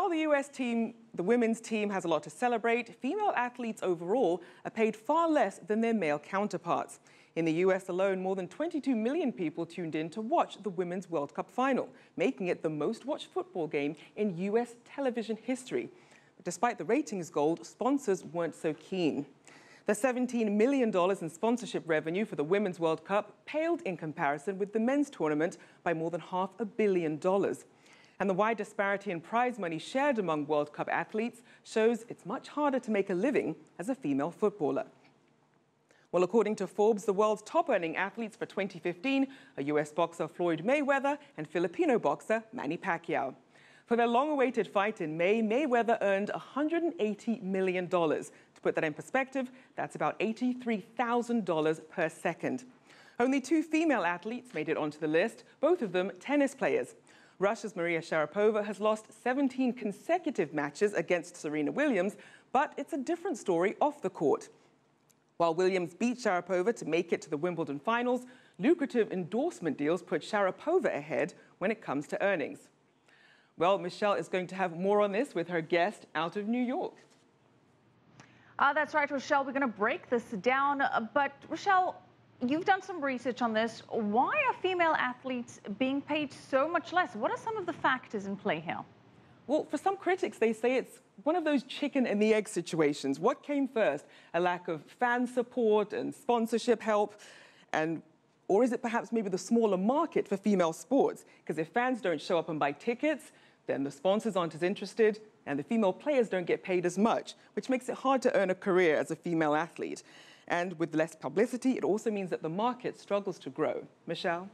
while the women's team has a lot to celebrate, female athletes overall are paid far less than their male counterparts. In the US alone, more than 22 million people tuned in to watch the Women's World Cup final, making it the most watched football game in US television history. But despite the ratings gold, sponsors weren't so keen. The $17 million in sponsorship revenue for the Women's World Cup paled in comparison with the men's tournament by more than $500 million. And the wide disparity in prize money shared among World Cup athletes shows it's much harder to make a living as a female footballer. Well, according to Forbes, the world's top-earning athletes for 2015 are US boxer Floyd Mayweather and Filipino boxer Manny Pacquiao. For their long-awaited fight in May, Mayweather earned $180 million. To put that in perspective, that's about $83,000 per second. Only 2 female athletes made it onto the list, both of them tennis players. Russia's Maria Sharapova has lost 17 consecutive matches against Serena Williams, but it's a different story off the court. While Williams beat Sharapova to make it to the Wimbledon finals, lucrative endorsement deals put Sharapova ahead when it comes to earnings. Well, Michelle is going to have more on this with her guest out of New York. That's right, Rochelle. We're going to break this down. But, Rochelle, you've done some research on this. Why are female athletes being paid so much less? What are some of the factors in play here? Well, for some critics, they say it's one of those chicken and the egg situations. What came first? A lack of fan support and sponsorship help? Or is it perhaps maybe the smaller market for female sports? Because if fans don't show up and buy tickets, then the sponsors aren't as interested and the female players don't get paid as much, which makes it hard to earn a career as a female athlete. And with less publicity, it also means that the market struggles to grow. Michelle?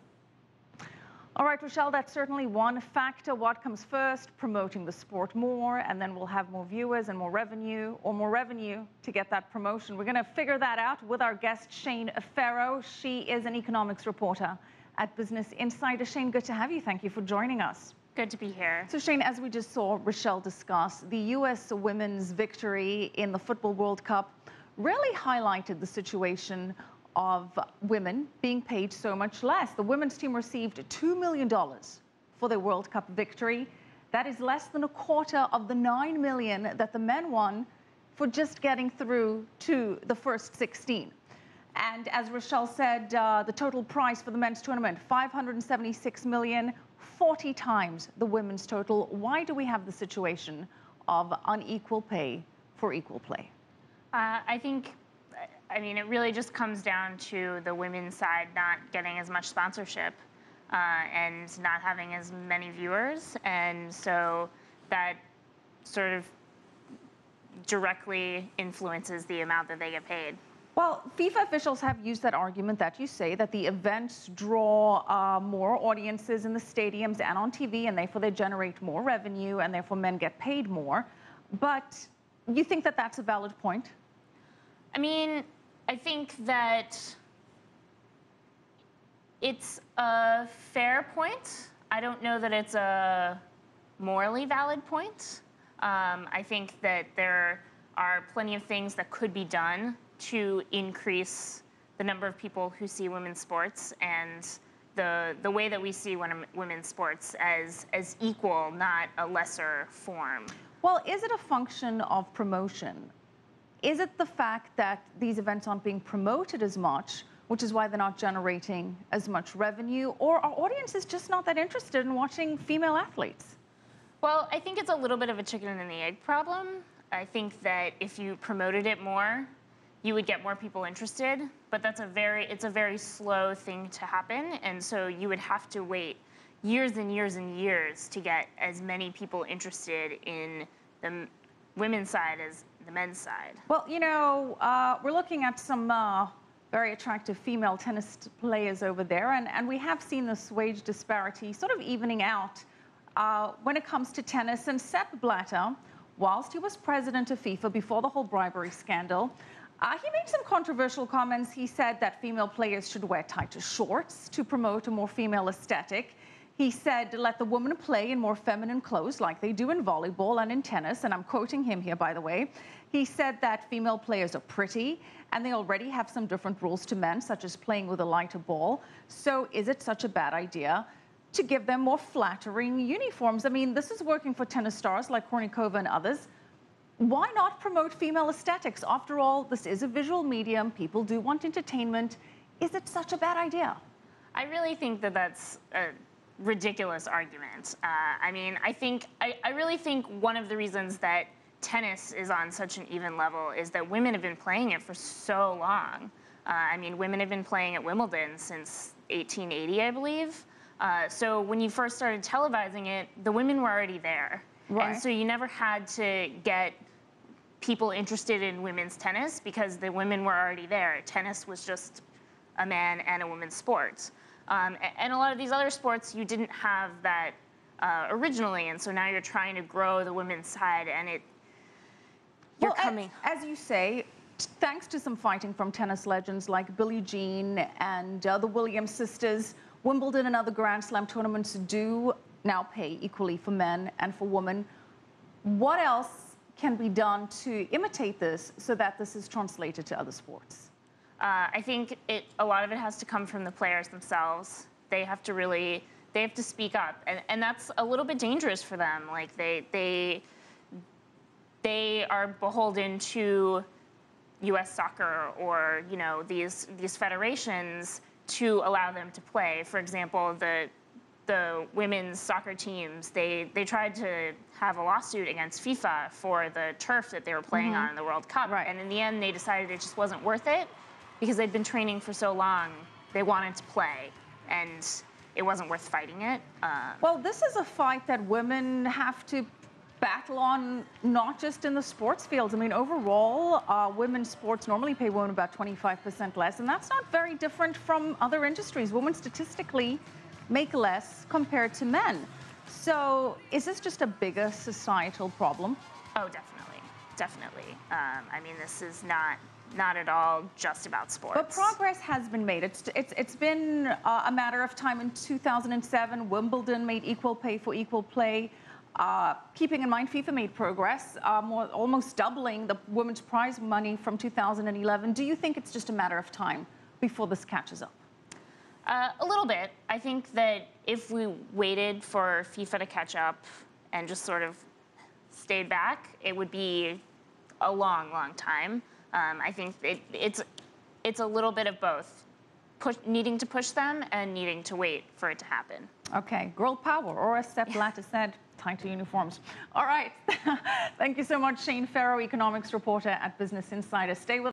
All right, Rochelle, that's certainly one factor. What comes first? Promoting the sport more, and then we'll have more viewers and more revenue, or more revenue to get that promotion. We're going to figure that out with our guest, Shane Ferro. She is an economics reporter at Business Insider. Shane, good to have you. Thank you for joining us. Good to be here. So, Shane, as we just saw Rochelle discuss, the U.S. women's victory in the Football World Cup really highlighted the situation of women being paid so much less. The women's team received $2 million for their World Cup victory. That is less than a quarter of the $9 million that the men won for just getting through to the first 16. And as Rochelle said, the total prize for the men's tournament, $576 million, 40 times the women's total. Why do we have the situation of unequal pay for equal play? I mean, it really just comes down to the women's side not getting as much sponsorship and not having as many viewers. And so that sort of directly influences the amount that they get paid. Well, FIFA officials have used that argument that you say, that the events draw more audiences in the stadiums and on TV, and therefore they generate more revenue, and therefore men get paid more. But you think that that's a valid point? I mean, I think that it's a fair point. I don't know that it's a morally valid point. I think that there are plenty of things that could be done to increase the number of people who see women's sports and the way that we see women's sports as equal, not a lesser form. Well, is it a function of promotion? Is it the fact that these events aren't being promoted as much, which is why they're not generating as much revenue, or are audiences just not that interested in watching female athletes? Well, I think it's a little bit of a chicken and the egg problem. I think that if you promoted it more, you would get more people interested, but it's a very slow thing to happen, and so you would have to wait years and years and years to get as many people interested in the women's side as the men's side. Well, you know, we're looking at some very attractive female tennis players over there, and we have seen this wage disparity sort of evening out when it comes to tennis. And Sepp Blatter, whilst he was president of FIFA before the whole bribery scandal, he made some controversial comments. He said that female players should wear tighter shorts to promote a more female aesthetic. He said, let the women play in more feminine clothes like they do in volleyball and in tennis. And I'm quoting him here, by the way. He said that female players are pretty and they already have some different rules to men, such as playing with a lighter ball. So is it such a bad idea to give them more flattering uniforms. I mean, this is working for tennis stars like Kornikova and others. Why not promote female aesthetics? After all, this is a visual medium. People do want entertainment. Is it such a bad idea? I really think that that's a ridiculous argument. I mean, I really think one of the reasons that tennis is on such an even level is that women have been playing it for so long. I mean, women have been playing at Wimbledon since 1880, I believe. So when you first started televising it, the women were already there. Right. And so you never had to get people interested in women's tennis because the women were already there. Tennis was just a man and a woman's sport. And a lot of these other sports, you didn't have that originally, and so now you're trying to grow the women's side, and you're coming. As you say, thanks to some fighting from tennis legends like Billie Jean and the Williams sisters, Wimbledon and other Grand Slam tournaments do now pay equally for men and for women. What else can be done to imitate this so that this is translated to other sports? I think a lot of it has to come from the players themselves. They have to speak up, and that's a little bit dangerous for them. Like they are beholden to U.S. soccer or these federations to allow them to play. For example, the women's soccer teams, they tried to have a lawsuit against FIFA for the turf that they were playing on in the World Cup, right. And in the end, they decided it just wasn't worth it because they'd been training for so long. They wanted to play, and it wasn't worth fighting it. Well, this is a fight that women have to battle on, not just in the sports fields. I mean, overall, women's sports normally pay women about 25% less, and that's not very different from other industries. Women statistically make less compared to men. So is this just a bigger societal problem? Oh, definitely, definitely. I mean, this is not at all just about sports. But progress has been made. It's been a matter of time. In 2007, Wimbledon made equal pay for equal play. Keeping in mind, FIFA made progress, almost doubling the women's prize money from 2011. Do you think it's just a matter of time before this catches up? A little bit. I think that if we waited for FIFA to catch up and just sort of stayed back, it would be a long, long time. I think it's a little bit of both, needing to push them and needing to wait for it to happen. Okay, girl power, or as Sepp Blatter said, tighter uniforms. All right. Thank you so much, Shane Ferro, economics reporter at Business Insider. Stay with